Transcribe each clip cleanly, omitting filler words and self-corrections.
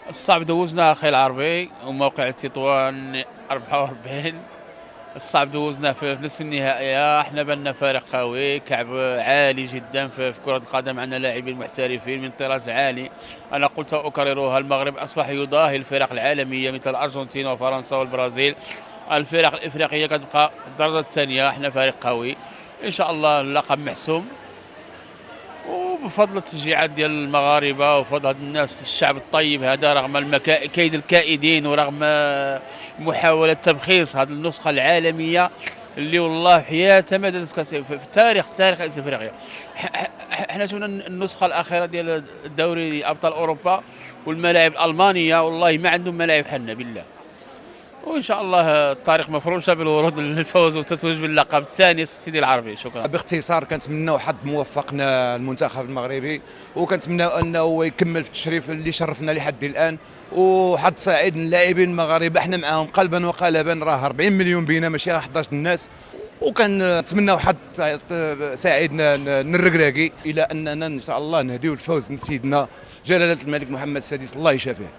الصعب دوزنا اخي العربي وموقع تطوان 44. الصعب دوزنا في نصف النهائية. احنا بلنا فارق قوي، كعب عالي جدا في كرة القدم، عندنا لاعبين محترفين من طراز عالي. انا قلت اكررها، المغرب اصبح يضاهي الفرق العالمية مثل الارجنتين وفرنسا والبرازيل. الفرق الافريقية كتبقى الدرجة الثانية، احنا فريق قوي ان شاء الله، اللقب محسوم. وبفضل التشجيعات ديال المغاربه وفضل هاد الناس، الشعب الطيب هذا، رغم كيد الكائدين ورغم محاوله تبخيص هذه النسخه العالميه اللي والله حياتها ما دازت في التاريخ، تاريخ كاس افريقيا. احنا شفنا النسخه الاخيره ديال الدوري ابطال اوروبا والملاعب الالمانيه، والله ما عندهم ملاعب حنا بالله. وان شاء الله الطريق مفروشه بالورود للفوز والتتويج باللقب الثاني سيدي العربي. شكرا. باختصار كنتمناو حظ موفق المنتخب المغربي، وكنتمناو انه يكمل في التشريف اللي شرفنا لحد الان، وحظ سعيد للاعبين المغاربه، احنا معاهم قلبا وقالبا، راه 40 مليون بينا ماشي 11 الناس، وكنتمناو حظ سعيد الركراكي الى اننا ان شاء الله نهديو الفوز لسيدنا جلاله الملك محمد السادس الله يشافيه.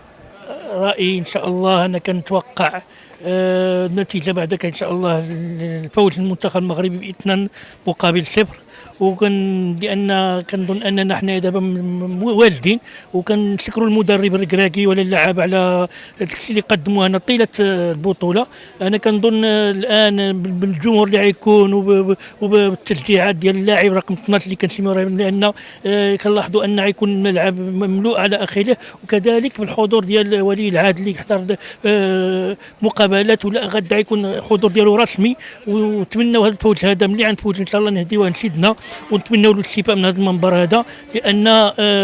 رأيي إن شاء الله أنا كنتوقع النتيجة بعدك إن شاء الله الفوز المنتخب المغربي ب2 مقابل 0. لأن كنظن أننا حنا دابا واجدين، وكنشكروا المدرب الركراكي ولا اللاعب على الشيء اللي قدموه لنا طيلة البطولة. أنا كنظن الآن بالجمهور اللي غيكون وبالتشجيعات ديال اللاعب رقم 12 اللي كنسميو، لأن كنلاحظوا أن غيكون الملعب مملوء على آخره، وكذلك بالحضور ديال ولي العهد اللي حضر مقابلات، ولا غدا يكون حضور ديالو رسمي. ونتمنوا هذا الفوز هذا ملي غنفوز ان شاء الله نهديوه لسيدنا، ونتمنوا له الشفاء من هذا المنبر هذا، لان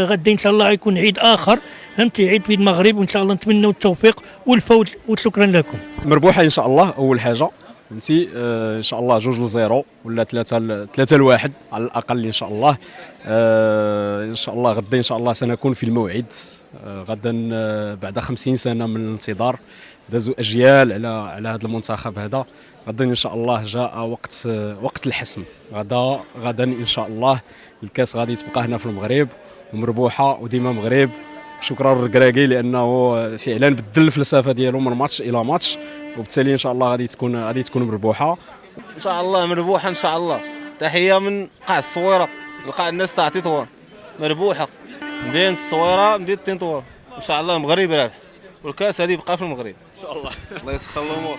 غدا ان شاء الله غيكون عيد اخر، فهمتي، عيد في المغرب، وان شاء الله نتمنوا التوفيق والفوز. وشكرا لكم. مربوحه ان شاء الله اول حاجه، فهمتي، ان شاء الله 2-0 ولا 3-1 على الاقل ان شاء الله. ان شاء الله غدا ان شاء الله سنكون في الموعد. غدا بعد 50 سنه من الانتظار، دازوا اجيال على هذا المنتخب هذا. غدا ان شاء الله جاء وقت الحسم. غدا ان شاء الله الكاس غادي تبقى هنا في المغرب ومربوحه وديما مغرب. شكرا للركراكي لانه فعلا بدل الفلسفه ديالو من ماتش الى ماتش، وبالتالي ان شاء الله غادي تكون مربوحه ان شاء الله، مربوحه ان شاء الله. تحيه من قاع الصويره، لقاء الناس تاع تطوان، مربوحه مدينه الصويره، مدينه تطوان. ان شاء الله المغرب رابح، والكاس هذه يبقى في المغرب ان شاء الله. الله يسخر الامور.